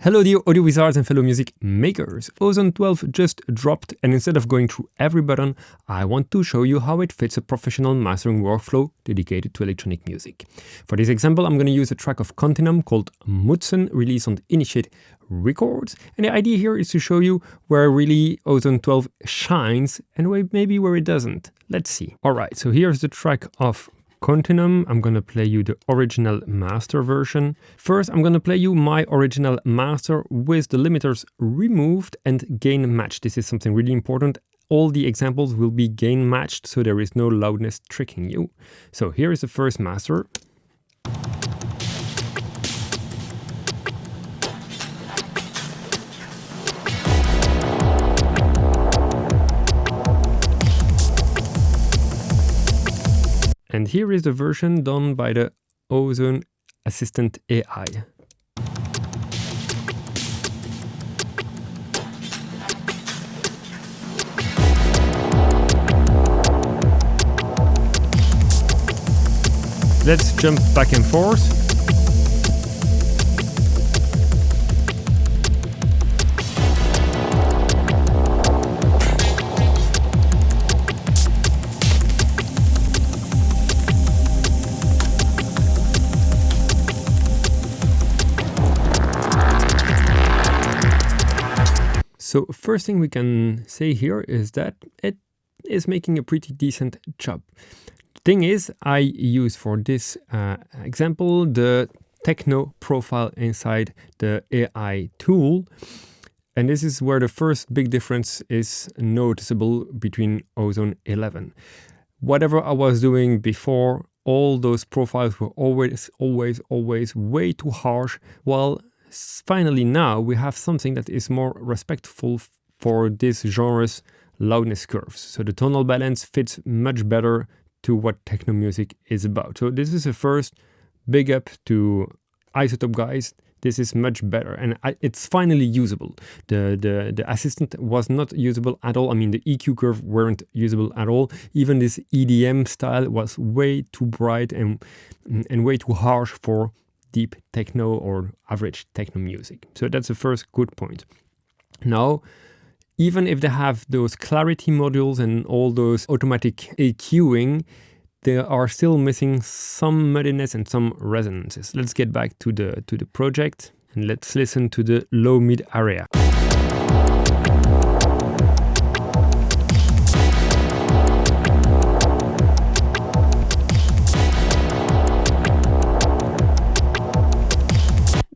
Hello dear audio wizards and fellow music makers, Ozone 12 just dropped, and instead of going through every button, I want to show you how it fits a professional mastering workflow dedicated to electronic music. For this example, I'm going to use a track of Kontinum called Mutzen, released on Initiate Records, and the idea here is to show you where really Ozone 12 shines and maybe where it doesn't. Let's see. Alright, so here's the track of Kontinum. I'm gonna play you the original master version. First, I'm gonna play you my original master with the limiters removed and gain matched. This is something really important. All the examples will be gain matched, so there is no loudness tricking you. So here is the first master. And here is the version done by the Ozone Assistant AI. Let's jump back and forth. So first thing we can say here is that it is making a pretty decent job. The thing is, I use for this example the Techno profile inside the AI tool. And this is where the first big difference is noticeable between Ozone 11. Whatever I was doing before, all those profiles were always way too harsh, while finally now we have something that is more respectful for this genre's loudness curves. So the tonal balance fits much better to what techno music is about. So this is a first big up to Isotope guys. This is much better, and it's finally usable. The assistant was not usable at all. I mean, the EQ curve weren't usable at all. Even this EDM style was way too bright and way too harsh for deep techno or average techno music. So that's the first good point. Now, even if they have those clarity modules and all those automatic EQing, they are still missing some muddiness and some resonances. Let's get back to the project and let's listen to the low mid area.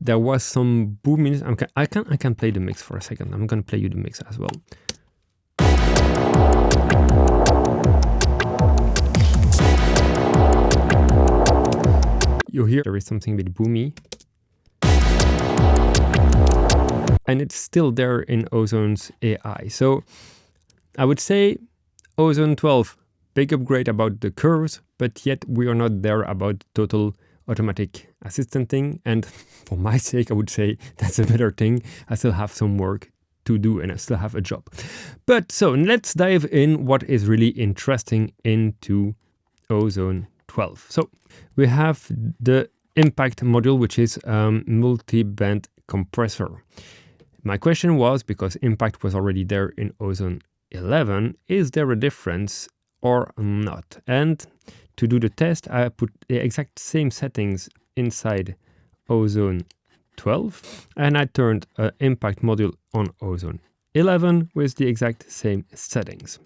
There was some booming. I can play the mix for a second. I'm gonna play you the mix as well. You hear there is something a bit boomy, and it's still there in Ozone's AI. So I would say Ozone 12, big upgrade about the curves, but yet we are not there about total automatic assistant thing, and for my sake I would say that's a better thing. I still have some work to do and I still have a job. But so let's dive in what is really interesting into Ozone 12. So we have the impact module, which is multi-band compressor. My question was, because impact was already there in Ozone 11, is there a difference or not? And to do the test, I put the exact same settings inside Ozone 12, and I turned an impact module on Ozone 11 with the exact same settings.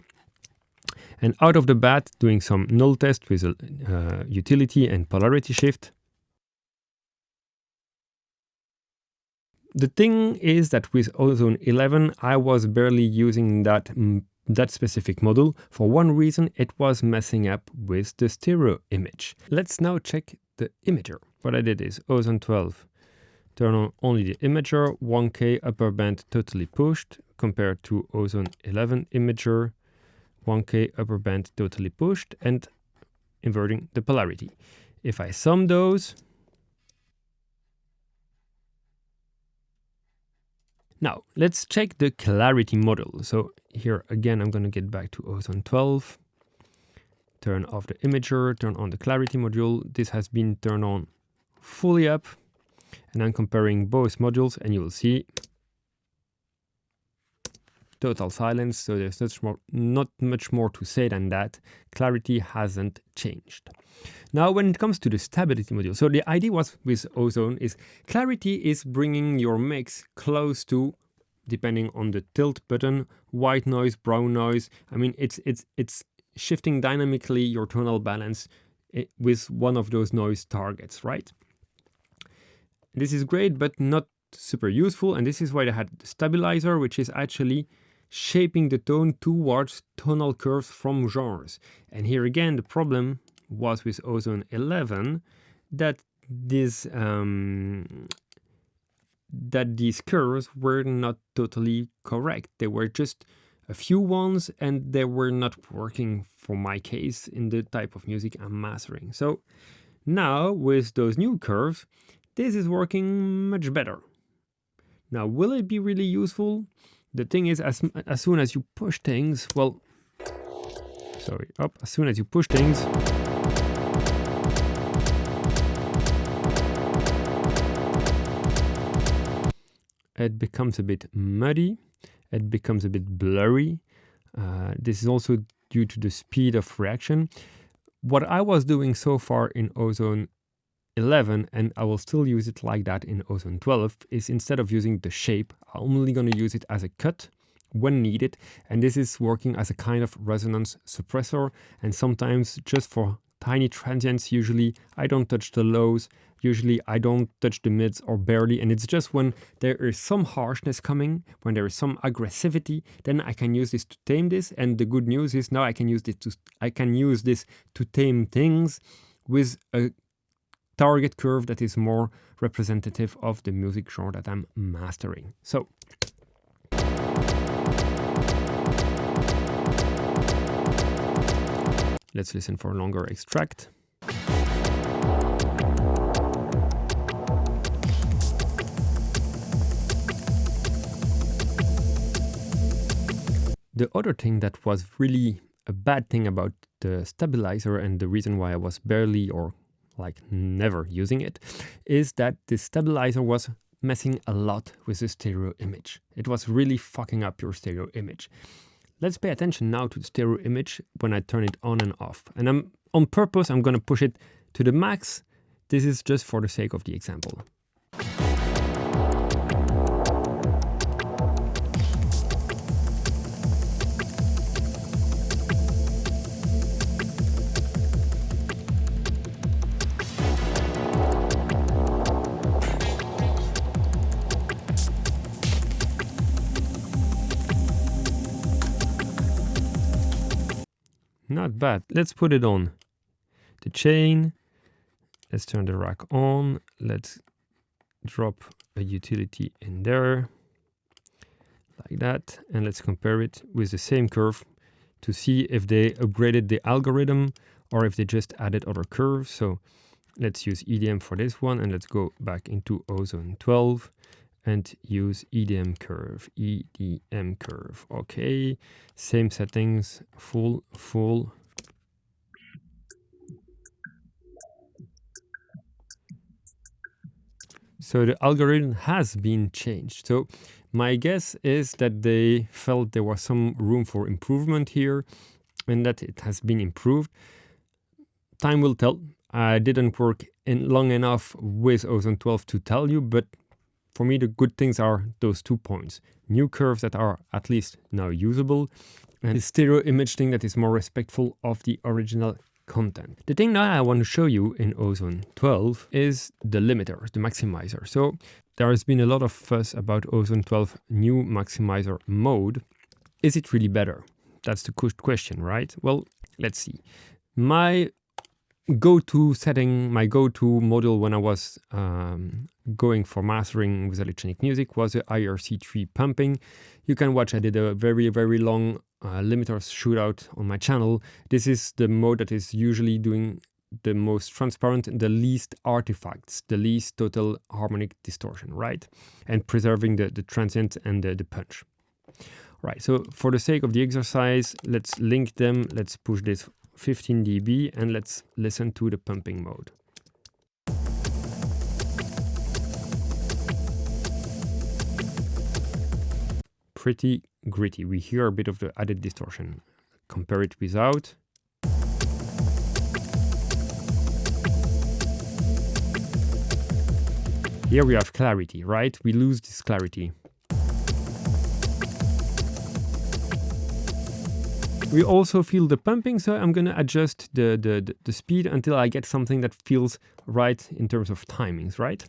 And out of the bat, doing some null test with a utility and polarity shift. The thing is that with Ozone 11, I was barely using that specific module. For one reason, it was messing up with the stereo image. Let's now check the imager. What I did is Ozone 12, turn on only the imager, 1K upper band totally pushed, compared to Ozone 11 imager, 1K upper band totally pushed, and inverting the polarity. If I sum those, now let's check the clarity module. So here again, I'm going to get back to Ozone 12, turn off the imager, turn on the clarity module. This has been turned on fully up. And I'm comparing both modules, and you will see total silence, so there's not much more to say than that. Clarity hasn't changed. Now, when it comes to the stability module, so the idea was with Ozone is clarity is bringing your mix close to, depending on the tilt button, white noise, brown noise. I mean, it's shifting dynamically your tonal balance with one of those noise targets, right? This is great, but not super useful, and this is why I had the stabilizer, which is actually shaping the tone towards tonal curves from genres. And here again, the problem was with Ozone 11 that these curves were not totally correct. They were just a few ones, and they were not working for my case in the type of music I'm mastering. So now with those new curves, this is working much better. Now, will it be really useful? The thing is, as soon as you push things, well, as soon as you push things, it becomes a bit muddy, it becomes a bit blurry. This is also due to the speed of reaction. What I was doing so far in Ozone 11, and I will still use it like that in Ozone 12, is instead of using the shape, I'm only going to use it as a cut when needed, and this is working as a kind of resonance suppressor, and sometimes just for tiny transients. Usually I don't touch the lows, usually I don't touch the mids or barely, and it's just when there is some harshness coming, when there is some aggressivity, then I can use this to tame this. And the good news is now I can use this to tame things with a target curve that is more representative of the music genre that I'm mastering. So let's listen for a longer extract. The other thing that was really a bad thing about the stabilizer, and the reason why I was barely or like never using it, is that the stabilizer was messing a lot with the stereo image. It was really fucking up your stereo image. Let's pay attention now to the stereo image when I turn it on and off. And on purpose, I'm going to push it to the max. This is just for the sake of the example. Not bad. Let's put it on the chain. Let's turn the rack on. Let's drop a utility in there like that. And let's compare it with the same curve to see if they upgraded the algorithm or if they just added other curves. So let's use EDM for this one, and let's go back into Ozone 12 and use EDM curve. Okay, same settings, full. So the algorithm has been changed. So my guess is that they felt there was some room for improvement here and that it has been improved. Time will tell. I didn't work long enough with Ozone 12 to tell you, but for me, the good things are those 2 points. New curves that are at least now usable, and a stereo image thing that is more respectful of the original content. The thing now I want to show you in Ozone 12 is the limiter, the maximizer. So there has been a lot of fuss about Ozone 12 new maximizer mode. Is it really better? That's the question, right? Well, let's see. My go-to setting, my go-to module when I was going for mastering with electronic music was the IRC3 pumping. You can watch, I did a very, very long limiters shootout on my channel. This is the mode that is usually doing the most transparent, the least artifacts, the least total harmonic distortion, right? And preserving the transient and the punch. Right, so for the sake of the exercise, let's link them. Let's push this 15 dB and let's listen to the pumping mode. pretty gritty. We hear a bit of the added distortion. Compare it without. Here we have clarity, right? We lose this clarity. We also feel the pumping, so I'm going to adjust the speed until I get something that feels right in terms of timings, right?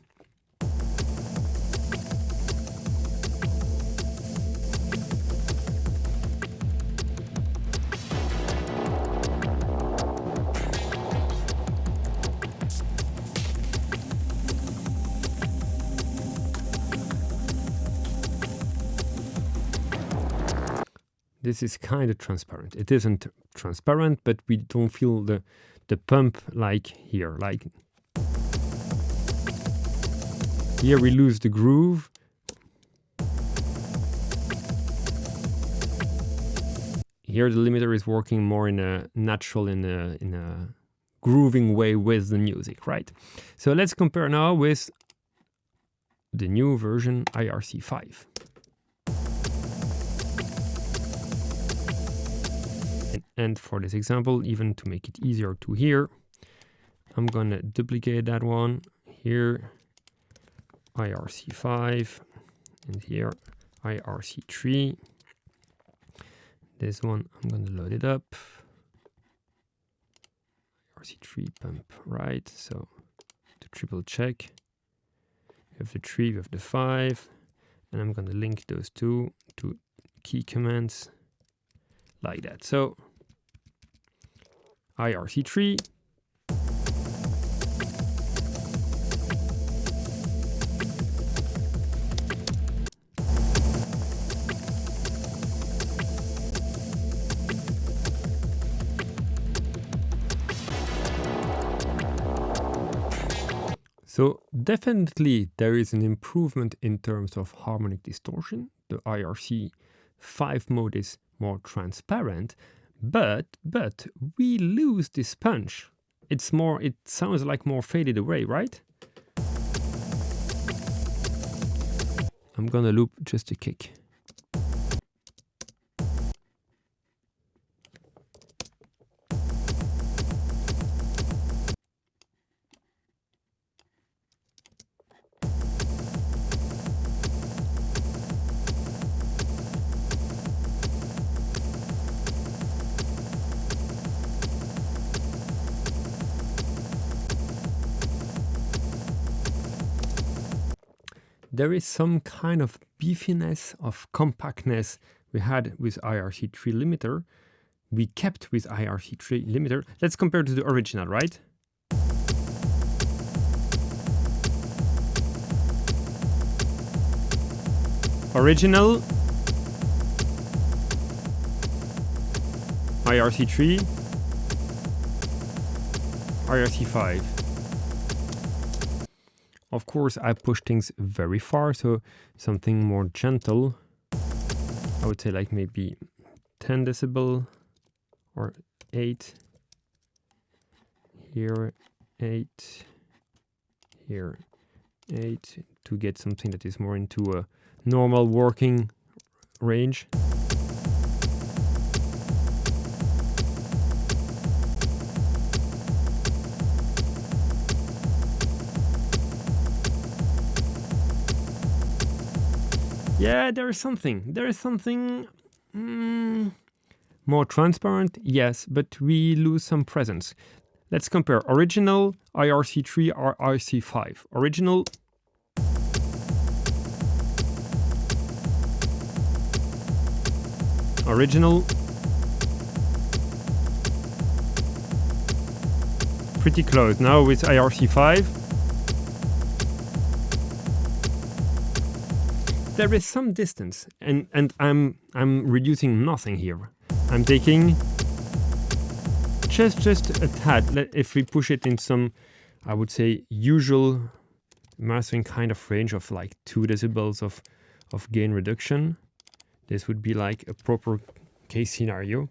This is kind of transparent. It isn't transparent, but we don't feel the pump like here. Like here we lose the groove. Here the limiter is working more in a natural, in a grooving way with the music, right? So let's compare now with the new version IRC5. And for this example, even to make it easier to hear, I'm going to duplicate that one here, IRC5, and here IRC3. This one, I'm going to load it up. IRC3 pump, right? So to triple check, we have the 3, we have the 5, and I'm going to link those two to key commands like that. So IRC3, so definitely there is an improvement in terms of harmonic distortion. The IRC5 mode is more transparent, but we lose this punch. It sounds like more faded away, right? I'm gonna loop just a kick. There is some kind of beefiness, of compactness we had with IRC3 limiter. We kept with IRC3 limiter. Let's compare to the original, right? Original IRC3, IRC5. Of course, I push things very far, so something more gentle. I would say like maybe 10 decibel or 8. Here 8. Here 8 to get something that is more into a normal working range. Yeah, there is something more transparent, yes, but we lose some presence. Let's compare original IRC3 or IRC5. Original, pretty close. Now with IRC5. There is some distance, and I'm reducing nothing here. I'm taking just a tad. If we push it in some, I would say, usual mastering kind of range of like 2 decibels of gain reduction, this would be like a proper case scenario.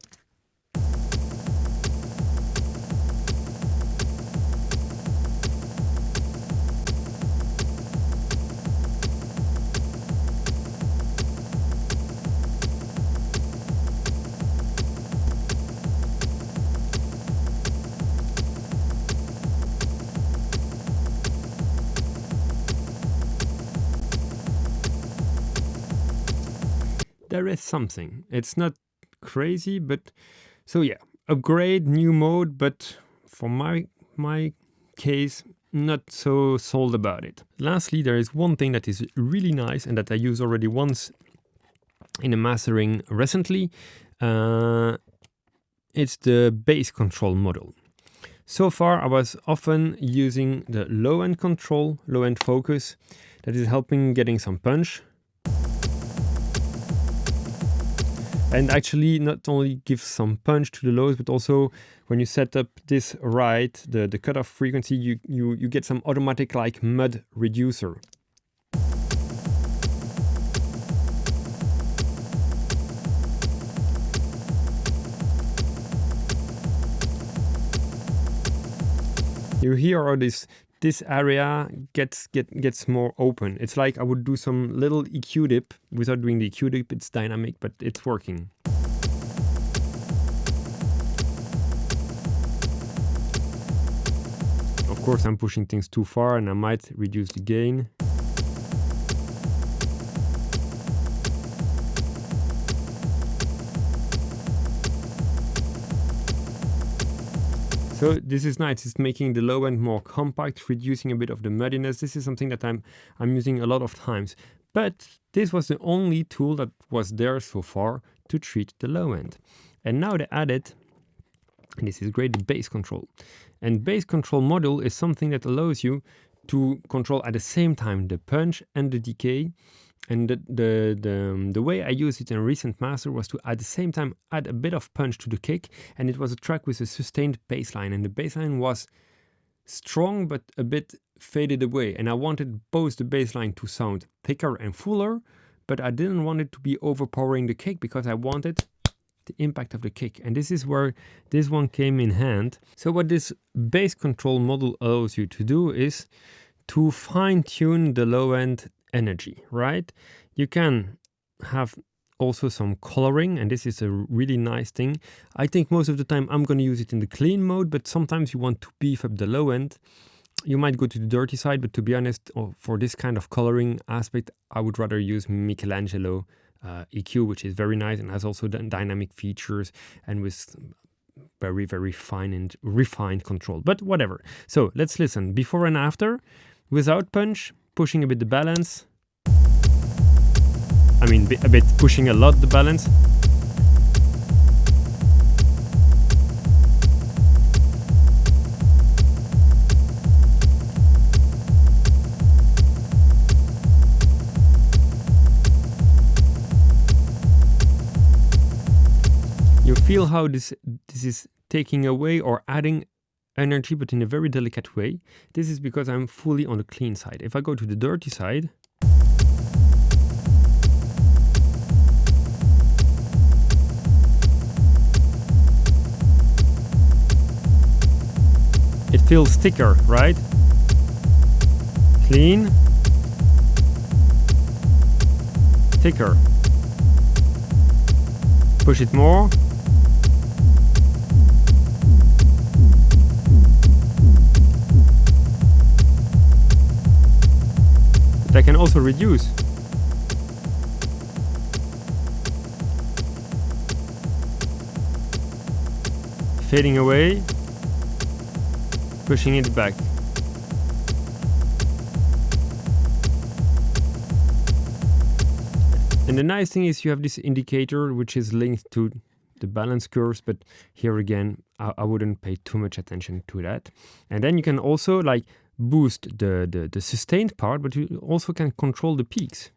there is something. It's not crazy, but so yeah, upgrade, new mode, but for my case, not so sold about it. Lastly, there is one thing that is really nice and that I used already once in a mastering recently. It's the bass control model. So far, I was often using the low-end control, low-end focus, that is helping getting some punch. And actually not only gives some punch to the lows, but also when you set up this right, the cutoff frequency, you get some automatic like mud reducer. You hear how this area gets more open. It's like I would do some little EQ dip. Without doing the EQ dip, it's dynamic, but it's working. Of course, I'm pushing things too far and I might reduce the gain. So this is nice. It's making the low end more compact, reducing a bit of the muddiness. This is something that I'm using a lot of times. But this was the only tool that was there so far to treat the low end. And now they added, and this is great, the bass control. And bass control module is something that allows you to control at the same time the punch and the decay. And the way I used it in a recent master was to at the same time add a bit of punch to the kick, and it was a track with a sustained bass line, and the bass line was strong but a bit faded away, and I wanted both the bass line to sound thicker and fuller, but I didn't want it to be overpowering the kick because I wanted the impact of the kick, and this is where this one came in hand. So what this bass control model allows you to do is to fine-tune the low-end energy, right? You can have also some coloring, and this is a really nice thing. I think most of the time I'm going to use it in the clean mode, but sometimes you want to beef up the low end. You might go to the dirty side, but to be honest, for this kind of coloring aspect, I would rather use Michelangelo EQ, which is very nice and has also dynamic features and with very, very fine and refined control, but whatever. So let's listen before and after. Without punch, pushing a bit the balance. I mean, a bit pushing a lot the balance. You feel how this is taking away or adding energy, but in a very delicate way. This is because I'm fully on the clean side. If I go to the dirty side, it feels thicker, right? Clean, thicker. Push it more. I can also reduce. Fading away, pushing it back. And the nice thing is you have this indicator which is linked to the balance curves, but here again I wouldn't pay too much attention to that. And then you can also like boost the sustained part, but you also can control the peaks.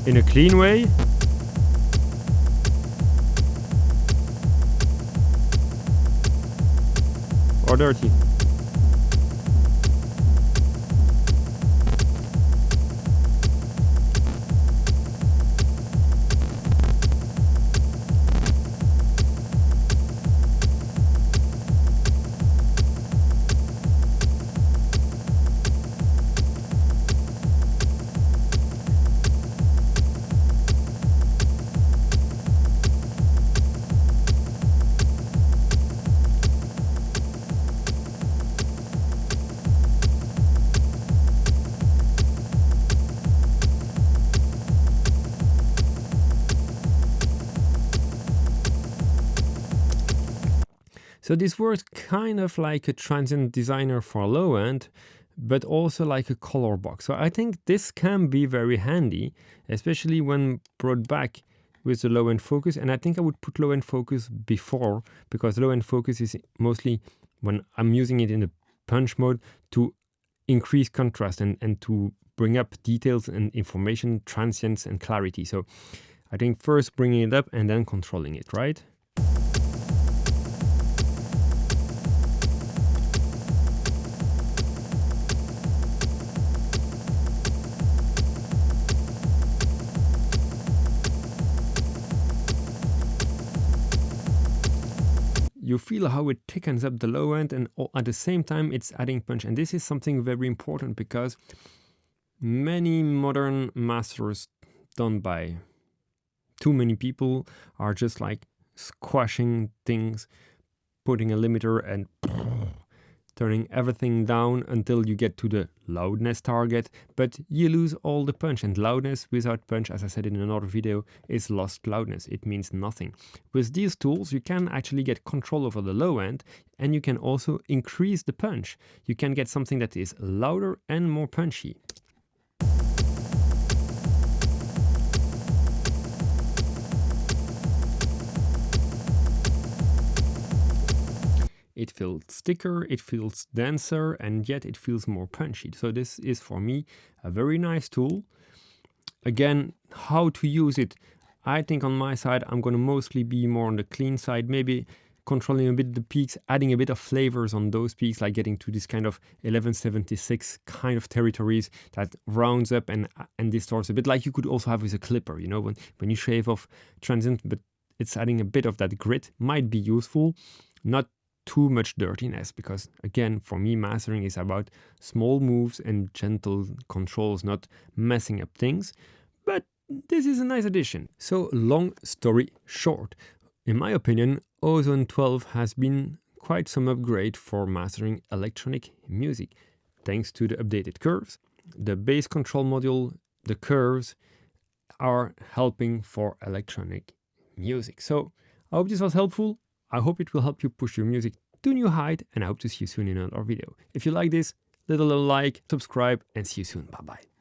In a clean way. Or dirty. So this works kind of like a transient designer for low end, but also like a color box. So I think this can be very handy, especially when brought back with the low end focus. And I think I would put low end focus before, because low end focus is mostly when I'm using it in the punch mode to increase contrast and to bring up details and information, transients and clarity. So I think first bringing it up and then controlling it, right? You feel how it thickens up the low end, and at the same time it's adding punch. And this is something very important, because many modern masters done by too many people are just like squashing things, putting a limiter and turning everything down until you get to the loudness target, but you lose all the punch. And loudness without punch, as I said in another video, is lost loudness. It means nothing. With these tools, you can actually get control over the low end, and you can also increase the punch. You can get something that is louder and more punchy. It feels thicker, it feels denser, and yet it feels more punchy. So this is for me a very nice tool. Again, how to use it? I think on my side, I'm going to mostly be more on the clean side, maybe controlling a bit the peaks, adding a bit of flavors on those peaks, like getting to this kind of 1176 kind of territories that rounds up and distorts a bit, like you could also have with a clipper, you know, when you shave off transient, but it's adding a bit of that grit, might be useful. Not too much dirtiness, because again, for me, mastering is about small moves and gentle controls, not messing up things. But this is a nice addition. So long story short, in my opinion, Ozone 12 has been quite some upgrade for mastering electronic music, thanks to the updated curves. The bass control module, the curves are helping for electronic music. So I hope this was helpful. I hope it will help you push your music to new height, and I hope to see you soon in another video. If you like this, little like, subscribe, and see you soon. Bye bye.